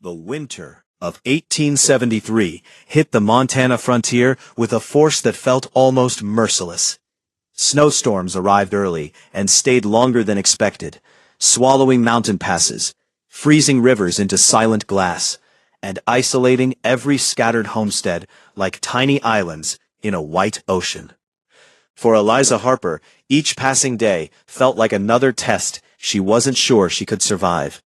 The winter of 1873 hit the Montana frontier with a force that felt almost merciless. Snowstorms arrived early and stayed longer than expected, swallowing mountain passes, freezing rivers into silent glass, and isolating every scattered homestead like tiny islands in a white ocean. For Eliza Harper, each passing day felt like another test she wasn't sure she could survive.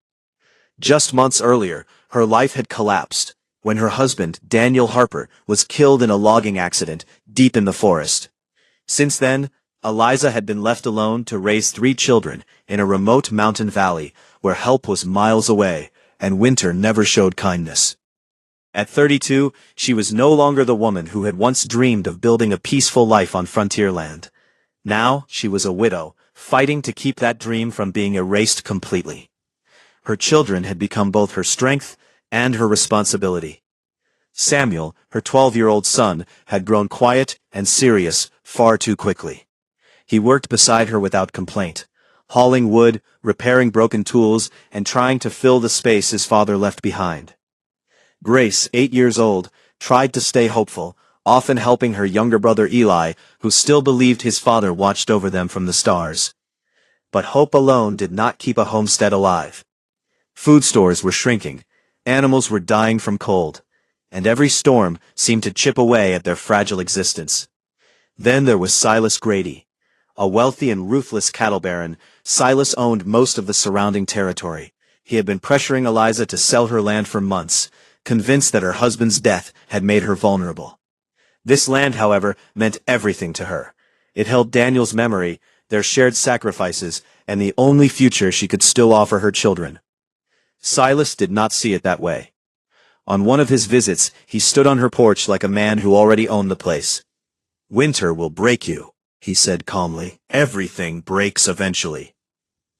Just months earlier, her life had collapsed when her husband, Daniel Harper, was killed in a logging accident deep in the forest. Since then, Eliza had been left alone to raise 3 children in a remote mountain valley where help was miles away and winter never showed kindness. At 32, she was no longer the woman who had once dreamed of building a peaceful life on frontier land. Now she was a widow, fighting to keep that dream from being erased completely. Her children had become both her strength and her responsibility. Samuel, her 12-year-old son, had grown quiet and serious far too quickly. He worked beside her without complaint, hauling wood, repairing broken tools, and trying to fill the space his father left behind. Grace, 8 years old, tried to stay hopeful, often helping her younger brother Eli, who still believed his father watched over them from the stars. But hope alone did not keep a homestead alive. Food stores were shrinking, animals were dying from cold, and every storm seemed to chip away at their fragile existence. Then there was Silas Grady. A wealthy and ruthless cattle baron, Silas owned most of the surrounding territory. He had been pressuring Eliza to sell her land for months, convinced that her husband's death had made her vulnerable. This land, however, meant everything to her. It held Daniel's memory, their shared sacrifices, and the only future she could still offer her children. Silas did not see it that way. On one of his visits, he stood on her porch like a man who already owned the place. "Winter will break you," he said calmly. "Everything breaks eventually."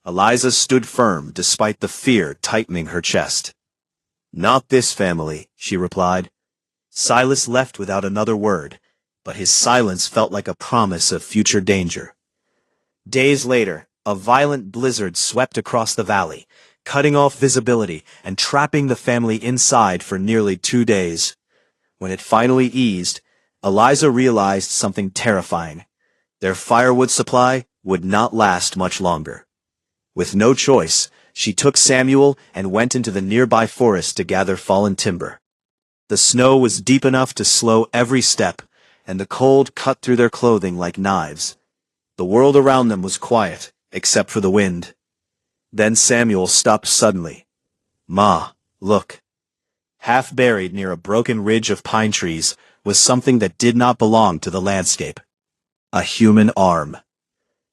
Eliza stood firm despite the fear tightening her chest. "Not this family," she replied. Silas left without another word, but his silence felt like a promise of future danger. Days later, a violent blizzard swept across the valley, cutting off visibility and trapping the family inside for nearly 2 days. When it finally eased, Eliza realized something terrifying. Their firewood supply would not last much longer. With no choice, she took Samuel and went into the nearby forest to gather fallen timber. The snow was deep enough to slow every step, and the cold cut through their clothing like knives. The world around them was quiet, except for the wind. Then Samuel stopped suddenly. "Ma, look." Half buried near a broken ridge of pine trees was something that did not belong to the landscape. A human arm.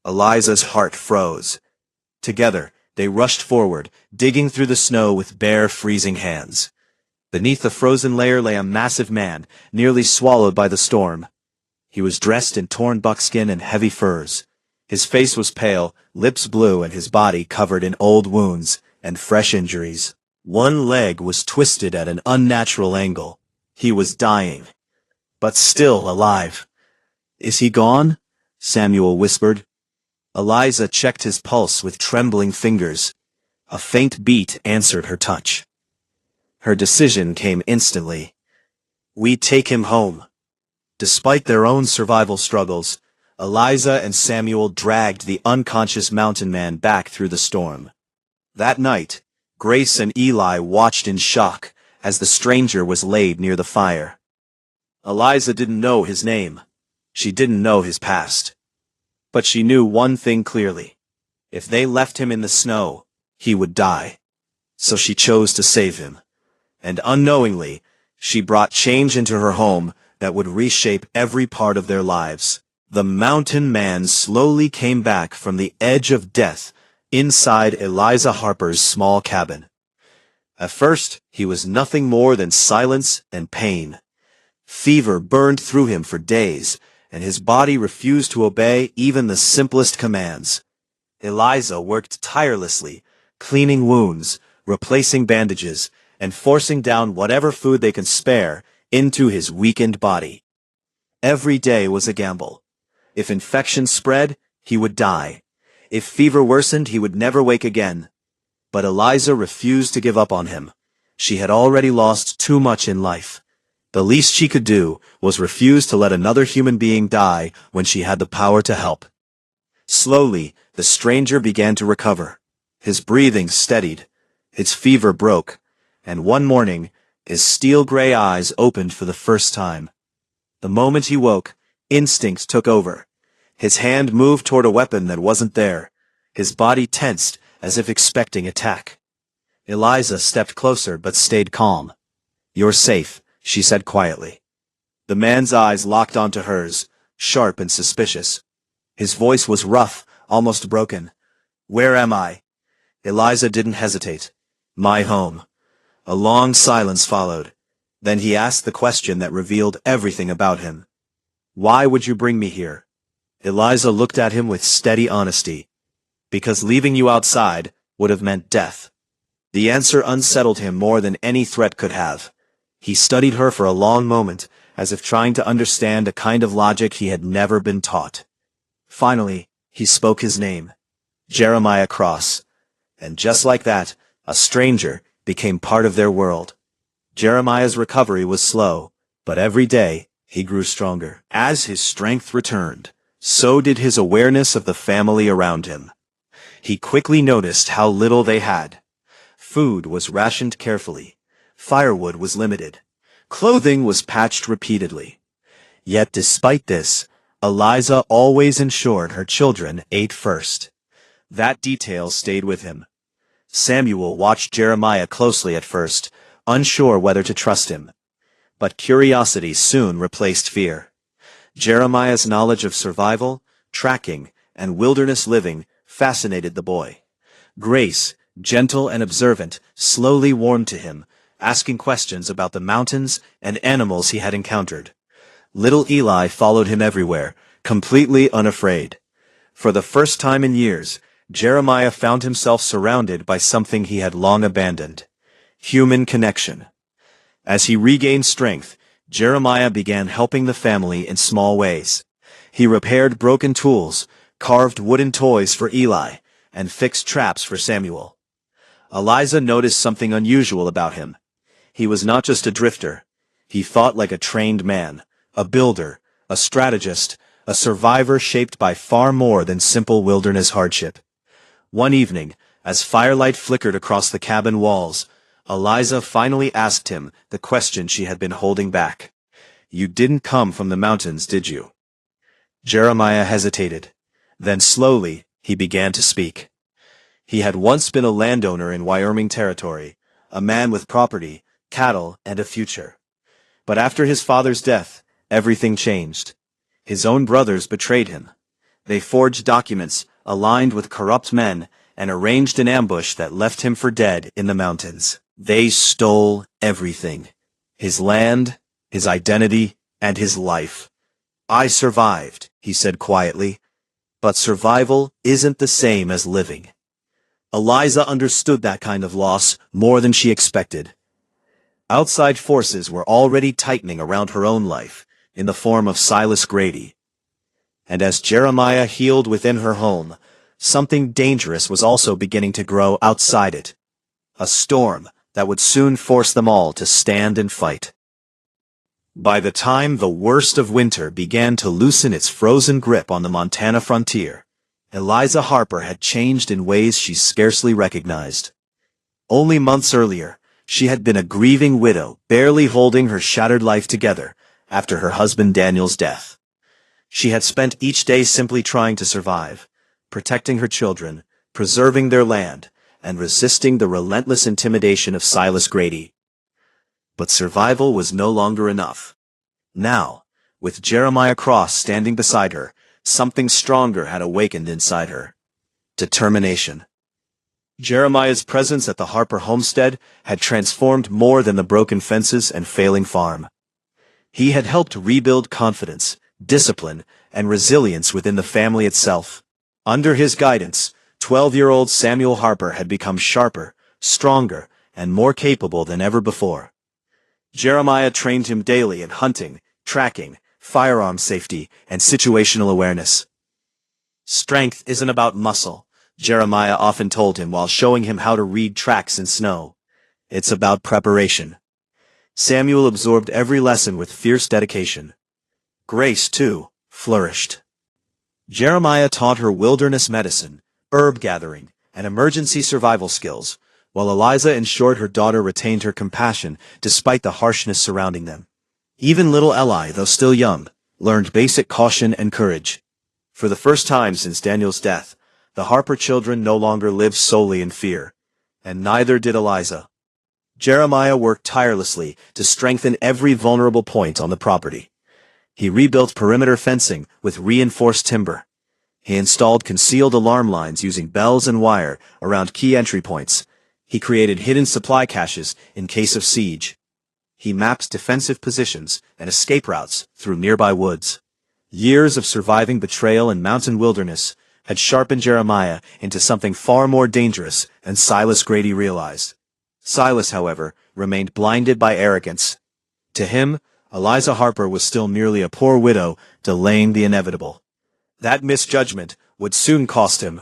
Eliza's heart froze. Together, they rushed forward, digging through the snow with bare, freezing hands. Beneath the frozen layer lay a massive man, nearly swallowed by the storm. He was dressed in torn buckskin and heavy furs. His face was pale, lips blue, and his body covered in old wounds and fresh injuries. One leg was twisted at an unnatural angle. He was dying, but still alive. "Is he gone?" Samuel whispered. Eliza checked his pulse with trembling fingers. A faint beat answered her touch. Her decision came instantly. "We take him home." Despite their own survival struggles, Eliza and Samuel dragged the unconscious mountain man back through the storm. That night, Grace and Eli watched in shock as the stranger was laid near the fire. Eliza didn't know his name. She didn't know his past. But she knew one thing clearly. If they left him in the snow, he would die. So she chose to save him. And unknowingly, she brought change into her home that would reshape every part of their lives. The mountain man slowly came back from the edge of death inside Eliza Harper's small cabin. At first, he was nothing more than silence and pain. Fever burned through him for days, and his body refused to obey even the simplest commands. Eliza worked tirelessly, cleaning wounds, replacing bandages, and forcing down whatever food they could spare into his weakened body. Every day was a gamble. If infection spread, he would die. If fever worsened, he would never wake again. But Eliza refused to give up on him. She had already lost too much in life. The least she could do was refuse to let another human being die when she had the power to help. Slowly, the stranger began to recover. His breathing steadied, his fever broke, and one morning, his steel-gray eyes opened for the first time. The moment he woke, instinct took over. His hand moved toward a weapon that wasn't there. His body tensed, as if expecting attack. Eliza stepped closer but stayed calm. "You're safe," she said quietly. The man's eyes locked onto hers, sharp and suspicious. His voice was rough, almost broken. "Where am I?" Eliza didn't hesitate. "My home." A long silence followed. Then he asked the question that revealed everything about him. "Why would you bring me here?" Eliza looked at him with steady honesty. "Because leaving you outside would have meant death." The answer unsettled him more than any threat could have. He studied her for a long moment, as if trying to understand a kind of logic he had never been taught. Finally, he spoke his name. Jeremiah Cross. And just like that, a stranger became part of their world. Jeremiah's recovery was slow, but every day he grew stronger. As his strength returned, so did his awareness of the family around him. He quickly noticed how little they had. Food was rationed carefully. Firewood was limited. Clothing was patched repeatedly. Yet despite this, Eliza always ensured her children ate first. That detail stayed with him. Samuel watched Jeremiah closely at first, unsure whether to trust him. But curiosity soon replaced fear. Jeremiah's knowledge of survival, tracking, and wilderness living fascinated the boy. Grace, gentle and observant, slowly warmed to him, asking questions about the mountains and animals he had encountered. Little Eli followed him everywhere, completely unafraid. For the first time in years, Jeremiah found himself surrounded by something he had long abandoned: human connection. As he regained strength, Jeremiah began helping the family in small ways. He repaired broken tools, carved wooden toys for Eli, and fixed traps for Samuel. Eliza noticed something unusual about him. He was not just a drifter. He thought like a trained man, a builder, a strategist, a survivor shaped by far more than simple wilderness hardship. One evening, as firelight flickered across the cabin walls, Eliza finally asked him the question she had been holding back. "You didn't come from the mountains, did you?" Jeremiah hesitated. Then slowly, he began to speak. He had once been a landowner in Wyoming Territory, a man with property, cattle, and a future. But after his father's death, everything changed. His own brothers betrayed him. They forged documents, aligned with corrupt men, and arranged an ambush that left him for dead in the mountains. They stole everything: his land, his identity, and his life. "I survived," he said quietly. "But survival isn't the same as living." Eliza understood that kind of loss more than she expected. Outside forces were already tightening around her own life, in the form of Silas Grady. And as Jeremiah healed within her home, something dangerous was also beginning to grow outside it. A storm that would soon force them all to stand and fight. By the time the worst of winter began to loosen its frozen grip on the Montana frontier, Eliza Harper had changed in ways she scarcely recognized. Only months earlier, she had been a grieving widow, barely holding her shattered life together after her husband Daniel's death. She had spent each day simply trying to survive, protecting her children, preserving their land, and resisting the relentless intimidation of Silas Grady. But survival was no longer enough. Now, with Jeremiah Cross standing beside her, something stronger had awakened inside her: determination. Jeremiah's presence at the Harper homestead had transformed more than the broken fences and failing farm. He had helped rebuild confidence, discipline, and resilience within the family itself. Under his guidance, 12-year-old Samuel Harper had become sharper, stronger, and more capable than ever before. Jeremiah trained him daily in hunting, tracking, firearm safety, and situational awareness. "Strength isn't about muscle," Jeremiah often told him while showing him how to read tracks in snow. It's about preparation. Samuel absorbed every lesson with fierce dedication. Grace, too, flourished. Jeremiah taught her wilderness medicine, herb gathering, and emergency survival skills, while Eliza ensured her daughter retained her compassion despite the harshness surrounding them. Even little Eli, though still young, learned basic caution and courage. For the first time since Daniel's death, the Harper children no longer lived solely in fear, and neither did Eliza. Jeremiah worked tirelessly to strengthen every vulnerable point on the property. He rebuilt perimeter fencing with reinforced timber. He installed concealed alarm lines using bells and wire around key entry points. He created hidden supply caches in case of siege. He mapped defensive positions and escape routes through nearby woods. Years of surviving betrayal and mountain wilderness had sharpened Jeremiah into something far more dangerous than Silas Grady realized. Silas, however, remained blinded by arrogance. To him, Eliza Harper was still merely a poor widow delaying the inevitable. That misjudgment would soon cost him.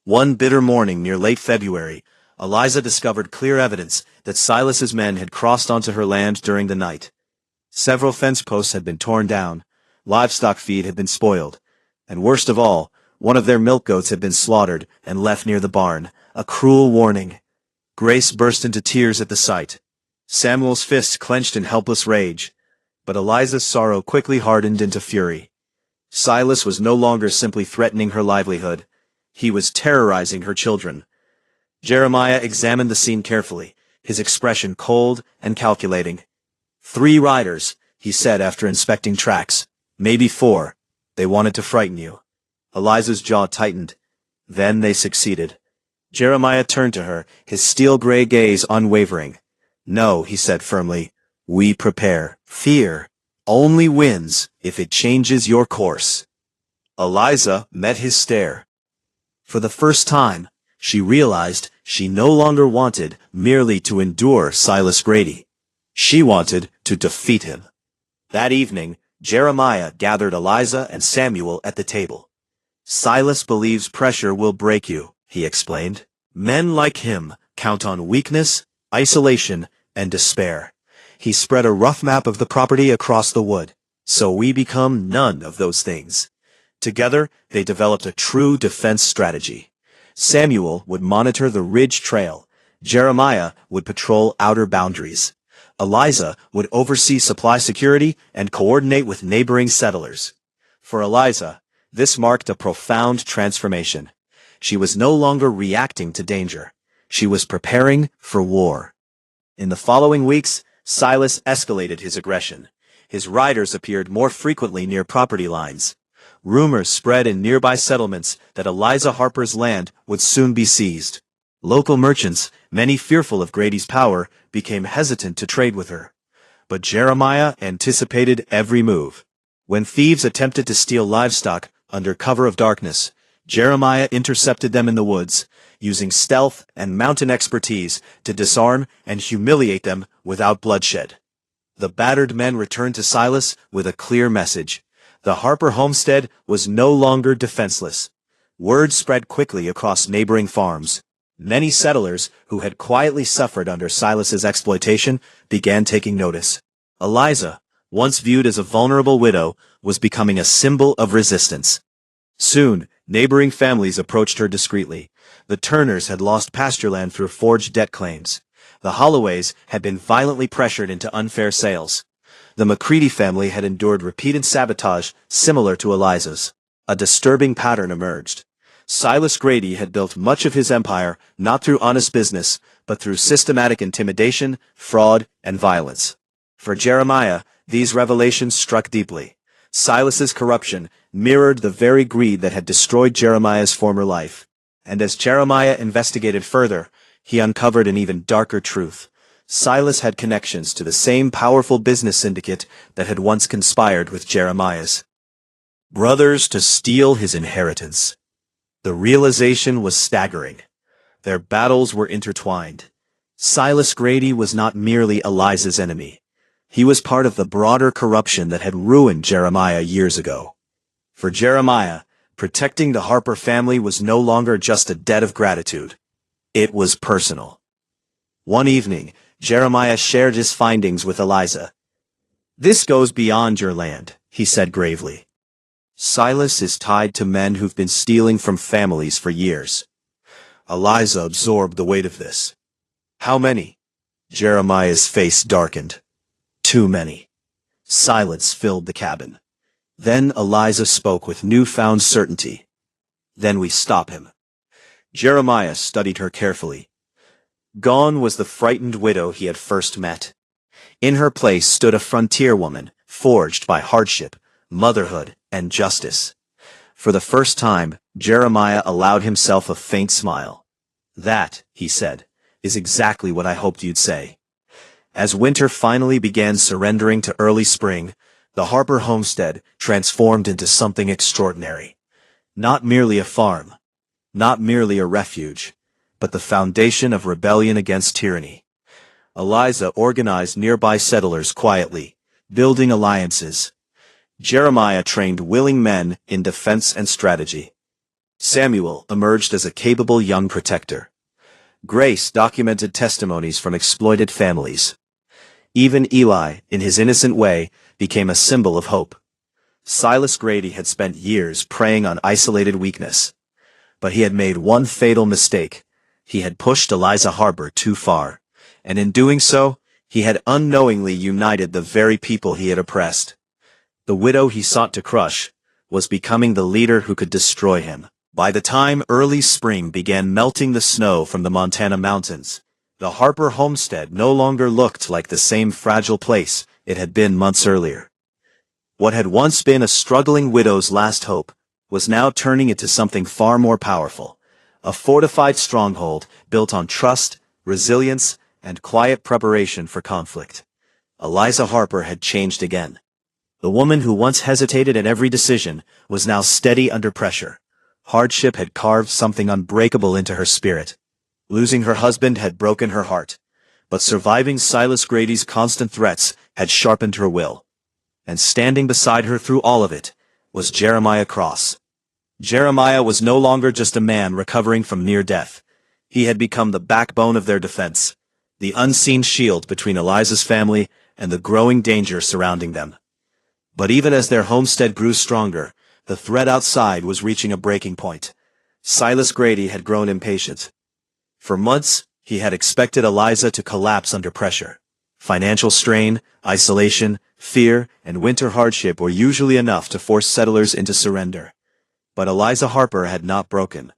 One bitter morning near late February, Eliza discovered clear evidence that Silas's men had crossed onto her land during the night. Several fence posts had been torn down, livestock feed had been spoiled, and worst of all, one of their milk goats had been slaughtered and left near the barn, a cruel warning. Grace burst into tears at the sight. Samuel's fists clenched in helpless rage, but Eliza's sorrow quickly hardened into fury. Silas was no longer simply threatening her livelihood. He was terrorizing her children. Jeremiah examined the scene carefully, his expression cold and calculating. 3 riders, he said after inspecting tracks. Maybe 4. They wanted to frighten you. Eliza's jaw tightened. Then they succeeded. Jeremiah turned to her, his steel-gray gaze unwavering. No, he said firmly. We prepare. Fear only wins if it changes your course. Eliza met his stare. For the first time, she realized she no longer wanted merely to endure Silas Grady. She wanted to defeat him. That evening, Jeremiah gathered Eliza and Samuel at the table. Silas believes pressure will break you, he explained. Men like him count on weakness, isolation, and despair. He spread a rough map of the property across the wood. So we become none of those things. Together, they developed a true defense strategy. Samuel would monitor the ridge trail. Jeremiah would patrol outer boundaries. Eliza would oversee supply security and coordinate with neighboring settlers. For Eliza, this marked a profound transformation. She was no longer reacting to danger. She was preparing for war. In the following weeks, Silas escalated his aggression. His riders appeared more frequently near property lines. Rumors spread in nearby settlements that Eliza Harper's land would soon be seized. Local merchants, many fearful of Grady's power, became hesitant to trade with her. But Jeremiah anticipated every move. When thieves attempted to steal livestock under cover of darkness, Jeremiah intercepted them in the woods, using stealth and mountain expertise to disarm and humiliate them without bloodshed. The battered men returned to Silas with a clear message. The Harper homestead was no longer defenseless. Word spread quickly across neighboring farms. Many settlers who had quietly suffered under Silas's exploitation began taking notice. Eliza, once viewed as a vulnerable widow, was becoming a symbol of resistance. Soon, neighboring families approached her discreetly. The Turners had lost pasture land through forged debt claims. The Holloways had been violently pressured into unfair sales. The McCready family had endured repeated sabotage similar to Eliza's. A disturbing pattern emerged. Silas Grady had built much of his empire not through honest business, but through systematic intimidation, fraud, and violence. For Jeremiah, these revelations struck deeply. Silas's corruption mirrored the very greed that had destroyed Jeremiah's former life. And as Jeremiah investigated further, he uncovered an even darker truth. Silas had connections to the same powerful business syndicate that had once conspired with Jeremiah's brothers to steal his inheritance. The realization was staggering. Their battles were intertwined. Silas Grady was not merely Eliza's enemy. He was part of the broader corruption that had ruined Jeremiah years ago. For Jeremiah, protecting the Harper family was no longer just a debt of gratitude. It was personal. One evening, Jeremiah shared his findings with Eliza. "This goes beyond your land," he said gravely. "Silas is tied to men who've been stealing from families for years." Eliza absorbed the weight of this. "How many?" Jeremiah's face darkened. "Too many." Silence filled the cabin. Then Eliza spoke with newfound certainty. "Then we stop him." Jeremiah studied her carefully. Gone was the frightened widow he had first met. In her place stood a frontier woman, forged by hardship, motherhood, and justice. For the first time, Jeremiah allowed himself a faint smile. "That," he said, "is exactly what I hoped you'd say." As winter finally began surrendering to early spring, the Harper homestead transformed into something extraordinary. Not merely a farm, not merely a refuge, but the foundation of rebellion against tyranny. Eliza organized nearby settlers quietly, building alliances. Jeremiah trained willing men in defense and strategy. Samuel emerged as a capable young protector. Grace documented testimonies from exploited families. Even Eli, in his innocent way, became a symbol of hope. Silas Grady had spent years preying on isolated weakness. But he had made one fatal mistake. He had pushed Eliza Harper too far, and in doing so, he had unknowingly united the very people he had oppressed. The widow he sought to crush was becoming the leader who could destroy him. By the time early spring began melting the snow from the Montana mountains, the Harper homestead no longer looked like the same fragile place it had been months earlier. What had once been a struggling widow's last hope was now turning into something far more powerful, a fortified stronghold built on trust, resilience, and quiet preparation for conflict. Eliza Harper had changed again. The woman who once hesitated at every decision was now steady under pressure. Hardship had carved something unbreakable into her spirit. Losing her husband had broken her heart, but surviving Silas Grady's constant threats had sharpened her will. And standing beside her through all of it was Jeremiah Cross. Jeremiah was no longer just a man recovering from near death. He had become the backbone of their defense, the unseen shield between Eliza's family and the growing danger surrounding them. But even as their homestead grew stronger, the threat outside was reaching a breaking point. Silas Grady had grown impatient. For months, he had expected Eliza to collapse under pressure. Financial strain, isolation, fear, and winter hardship were usually enough to force settlers into surrender. But Eliza Harper had not broken.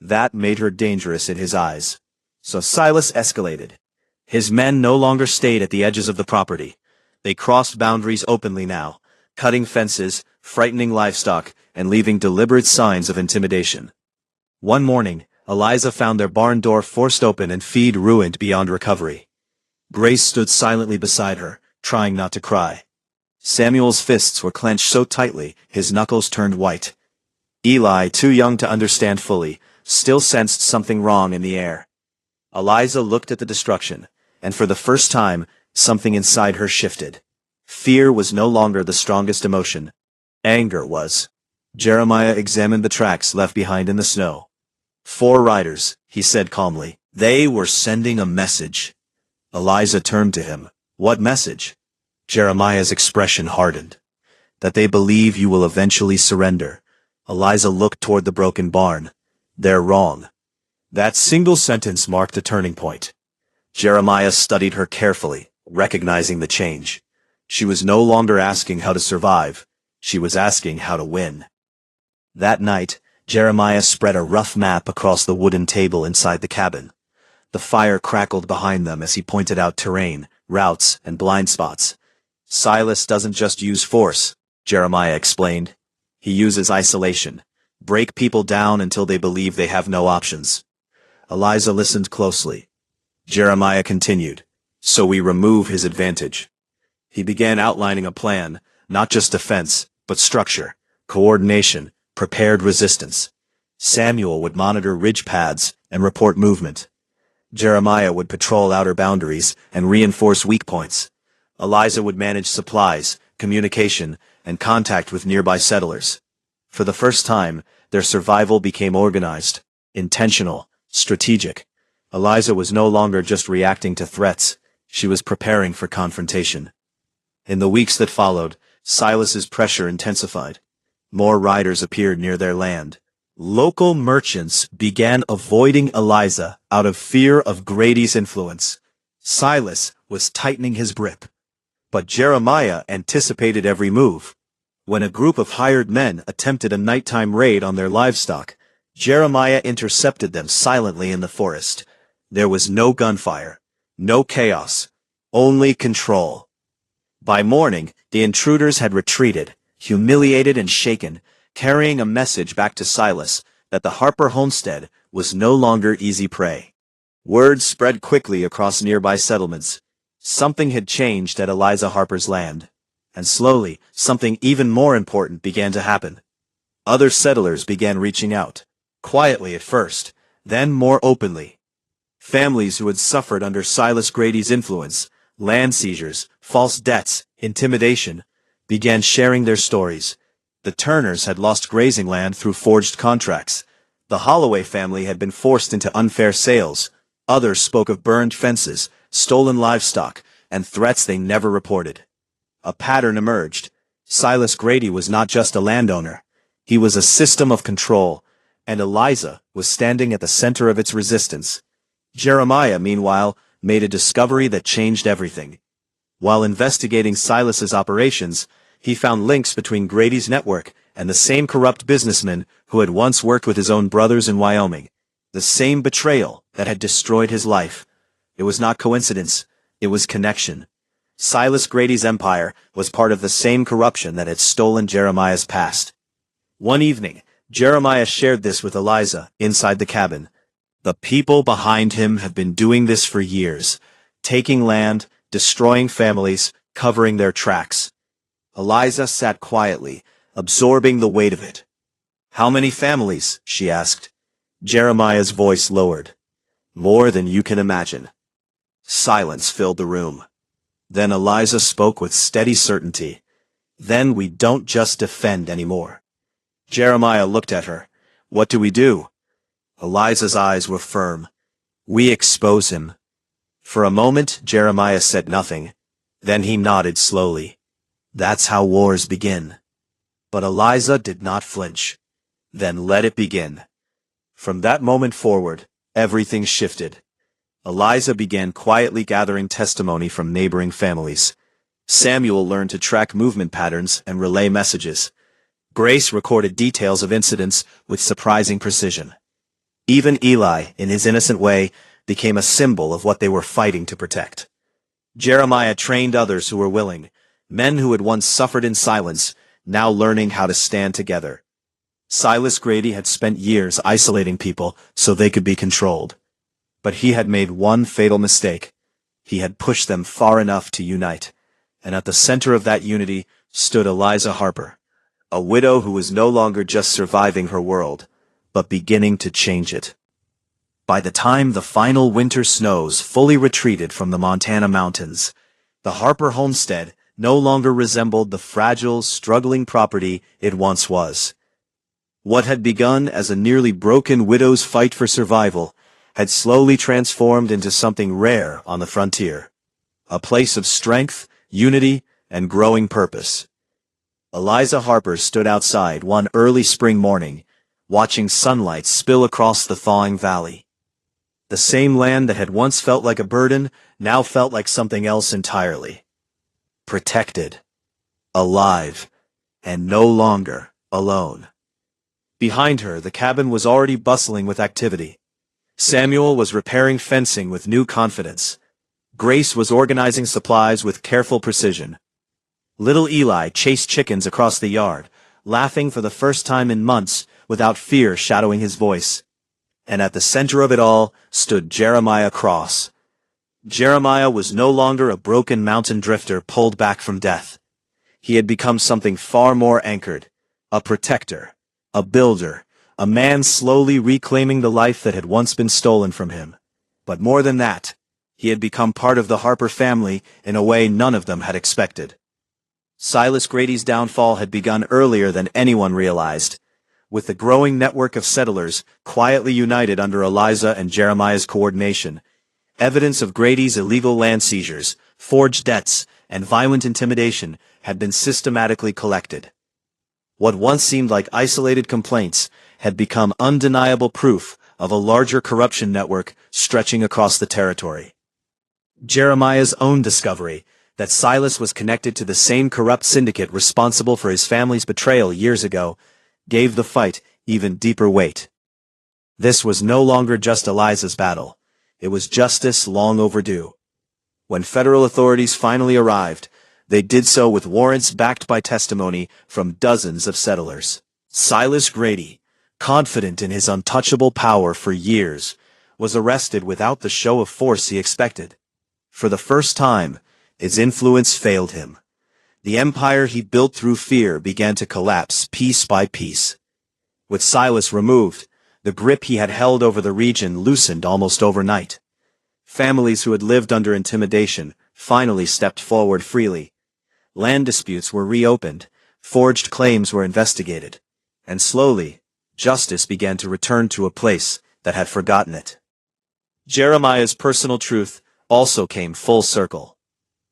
That made her dangerous in his eyes. So Silas escalated. His men no longer stayed at the edges of the property. They crossed boundaries openly now, cutting fences, frightening livestock, and leaving deliberate signs of intimidation. One morning, Eliza found their barn door forced open and feed ruined beyond recovery. Grace stood silently beside her, trying not to cry. Samuel's fists were clenched so tightly, his knuckles turned white. Eli, too young to understand fully, still sensed something wrong in the air. Eliza looked at the destruction, and for the first time, something inside her shifted. Fear was no longer the strongest emotion. Anger was. Jeremiah examined the tracks left behind in the snow. 4 riders, he said calmly. They were sending a message. Eliza turned to him. What message? Jeremiah's expression hardened. That they believe you will eventually surrender. Eliza looked toward the broken barn. They're wrong. That single sentence marked a turning point. Jeremiah studied her carefully, recognizing the change. She was no longer asking how to survive. She was asking how to win. That night, Jeremiah spread a rough map across the wooden table inside the cabin. The fire crackled behind them as he pointed out terrain, routes, and blind spots. Silas doesn't just use force, Jeremiah explained. He uses isolation. Break people down until they believe they have no options. Eliza listened closely. Jeremiah continued. So we remove his advantage. He began outlining a plan, not just defense, but structure, coordination, prepared resistance. Samuel would monitor ridge paths and report movement. Jeremiah would patrol outer boundaries and reinforce weak points. Eliza would manage supplies, communication, and contact with nearby settlers. For the first time, their survival became organized, intentional, strategic. Eliza was no longer just reacting to threats, she was preparing for confrontation. In the weeks that followed, Silas's pressure intensified. More riders appeared near their land. Local merchants began avoiding Eliza out of fear of Grady's influence. Silas was tightening his grip. But Jeremiah anticipated every move. When a group of hired men attempted a nighttime raid on their livestock, Jeremiah intercepted them silently in the forest. There was no gunfire, no chaos, only control. By morning, the intruders had retreated, humiliated and shaken, carrying a message back to Silas that the Harper homestead was no longer easy prey. Word spread quickly across nearby settlements. Something had changed at Eliza Harper's land. And slowly, something even more important began to happen. Other settlers began reaching out. Quietly at first, then more openly. Families who had suffered under Silas Grady's influence, land seizures, false debts, intimidation, began sharing their stories. The Turners had lost grazing land through forged contracts. The Holloway family had been forced into unfair sales. Others spoke of burned fences, stolen livestock, and threats they never reported. A pattern emerged. Silas Grady was not just a landowner. He was a system of control, and Eliza was standing at the center of its resistance. Jeremiah, meanwhile, made a discovery that changed everything. While investigating Silas's operations, he found links between Grady's network and the same corrupt businessman who had once worked with his own brothers in Wyoming. The same betrayal that had destroyed his life. It was not coincidence, it was connection. Silas Grady's empire was part of the same corruption that had stolen Jeremiah's past. One evening, Jeremiah shared this with Eliza inside the cabin. The people behind him have been doing this for years, taking land, destroying families, covering their tracks. Eliza sat quietly, absorbing the weight of it. "How many families?" she asked. Jeremiah's voice lowered. "More than you can imagine." Silence filled the room. Then Eliza spoke with steady certainty. "Then we don't just defend anymore." Jeremiah looked at her. "What do we do?" Eliza's eyes were firm. "We expose him." For a moment, Jeremiah said nothing. Then he nodded slowly. "That's how wars begin." But Eliza did not flinch. "Then let it begin." From that moment forward, everything shifted. Eliza began quietly gathering testimony from neighboring families. Samuel learned to track movement patterns and relay messages. Grace recorded details of incidents with surprising precision. Even Eli, in his innocent way, became a symbol of what they were fighting to protect. Jeremiah trained others who were willing, men who had once suffered in silence, now learning how to stand together. Silas Grady had spent years isolating people so they could be controlled. But he had made one fatal mistake. He had pushed them far enough to unite. And at the center of that unity stood Eliza Harper, a widow who was no longer just surviving her world, but beginning to change it. By the time the final winter snows fully retreated from the Montana mountains, the Harper homestead no longer resembled the fragile, struggling property it once was. What had begun as a nearly broken widow's fight for survival had slowly transformed into something rare on the frontier. A place of strength, unity, and growing purpose. Eliza Harper stood outside one early spring morning, watching sunlight spill across the thawing valley. The same land that had once felt like a burden now felt like something else entirely. Protected, alive, and no longer alone. Behind her, the cabin was already bustling with activity. Samuel was repairing fencing with new confidence. Grace was organizing supplies with careful precision. Little Eli chased chickens across the yard, laughing for the first time in months without fear shadowing his voice. And at the center of it all stood Jeremiah Cross. Jeremiah was no longer a broken mountain drifter pulled back from death. He had become something far more anchored, a protector, a builder, a man slowly reclaiming the life that had once been stolen from him. But more than that, he had become part of the Harper family in a way none of them had expected. Silas Grady's downfall had begun earlier than anyone realized. With the growing network of settlers quietly united under Eliza and Jeremiah's coordination, evidence of Grady's illegal land seizures, forged debts, and violent intimidation had been systematically collected. What once seemed like isolated complaints had become undeniable proof of a larger corruption network stretching across the territory. Jeremiah's own discovery that Silas was connected to the same corrupt syndicate responsible for his family's betrayal years ago gave the fight even deeper weight. This was no longer just Eliza's battle. It was justice long overdue. When federal authorities finally arrived, they did so with warrants backed by testimony from dozens of settlers. Silas Grady, confident in his untouchable power for years, was arrested without the show of force he expected. For the first time, his influence failed him. The empire he built through fear began to collapse piece by piece. With Silas removed, the grip he had held over the region loosened almost overnight. Families who had lived under intimidation finally stepped forward freely. Land disputes were reopened, forged claims were investigated, and slowly, justice began to return to a place that had forgotten it. Jeremiah's personal truth also came full circle.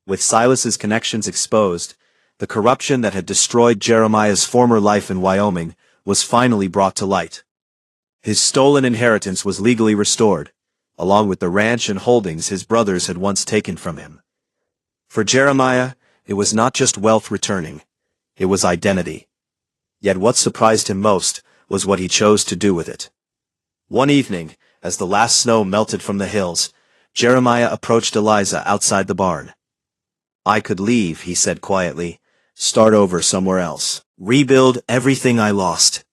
With Silas's connections exposed, the corruption that had destroyed Jeremiah's former life in Wyoming was finally brought to light. His stolen inheritance was legally restored, along with the ranch and holdings his brothers had once taken from him. For Jeremiah, it was not just wealth returning, it was identity. Yet what surprised him most was what he chose to do with it. One evening, as the last snow melted from the hills, Jeremiah approached Eliza outside the barn. "I could leave," he said quietly, "start over somewhere else, rebuild everything I lost."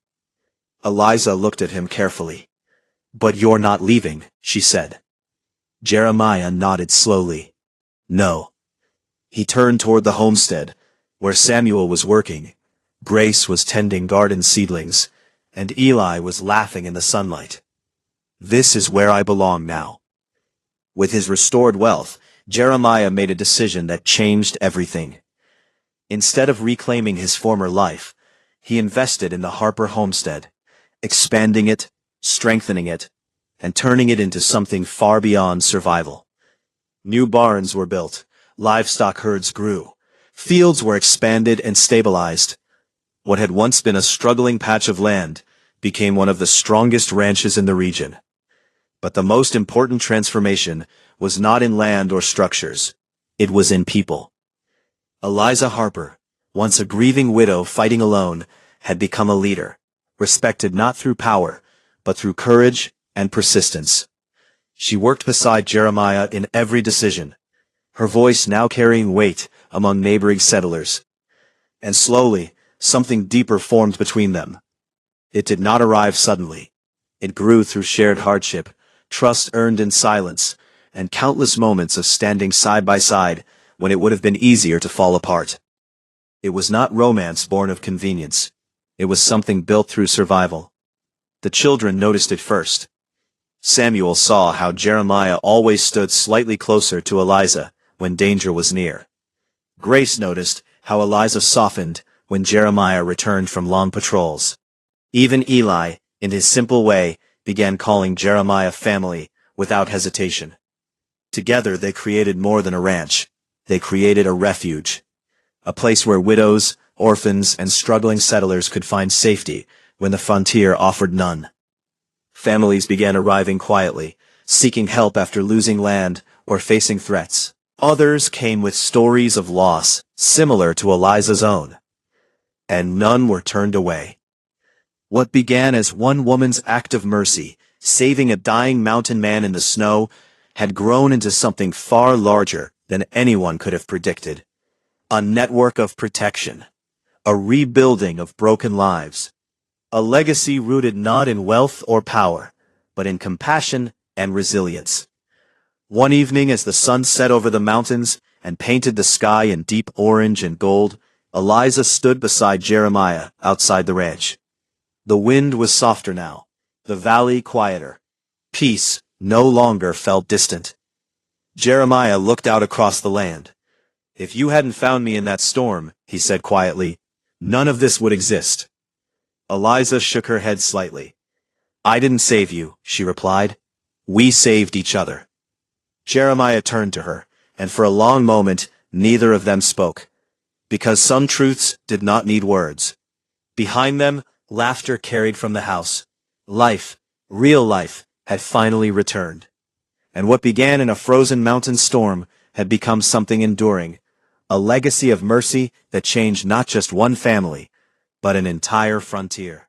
Eliza looked at him carefully. "But you're not leaving," she said. Jeremiah nodded slowly. "No." He turned toward the homestead, where Samuel was working, Grace was tending garden seedlings, and Eli was laughing in the sunlight. "This is where I belong now." With his restored wealth, Jeremiah made a decision that changed everything. Instead of reclaiming his former life, he invested in the Harper homestead, expanding it, strengthening it, and turning it into something far beyond survival. New barns were built, livestock herds grew, fields were expanded and stabilized. What had once been a struggling patch of land became one of the strongest ranches in the region. But the most important transformation was not in land or structures. It was in people. Eliza Harper, once a grieving widow fighting alone, had become a leader, respected not through power, but through courage and persistence. She worked beside Jeremiah in every decision, her voice now carrying weight among neighboring settlers. And slowly, something deeper formed between them. It did not arrive suddenly. It grew through shared hardship, trust earned in silence, and countless moments of standing side by side when it would have been easier to fall apart. It was not romance born of convenience. It was something built through survival. The children noticed it first. Samuel saw how Jeremiah always stood slightly closer to Eliza when danger was near. Grace noticed how Eliza softened when Jeremiah returned from long patrols. Even Eli, in his simple way, began calling Jeremiah family without hesitation. Together they created more than a ranch. They created a refuge. A place where widows, orphans, and struggling settlers could find safety when the frontier offered none. Families began arriving quietly, seeking help after losing land or facing threats. Others came with stories of loss, similar to Eliza's own. And none were turned away. What began as one woman's act of mercy, saving a dying mountain man in the snow, had grown into something far larger than anyone could have predicted. A network of protection. A rebuilding of broken lives. A legacy rooted not in wealth or power, but in compassion and resilience. One evening as the sun set over the mountains and painted the sky in deep orange and gold, Eliza stood beside Jeremiah outside the ranch. The wind was softer now, the valley quieter. Peace no longer felt distant. Jeremiah looked out across the land. "If you hadn't found me in that storm," he said quietly, "none of this would exist." Eliza shook her head slightly. I didn't save you, she replied. We saved each other. Jeremiah turned to her, and for a long moment, neither of them spoke. Because some truths did not need words. Behind them, laughter carried from the house. Life, real life, had finally returned. And what began in a frozen mountain storm had become something enduring, a legacy of mercy that changed not just one family, but an entire frontier.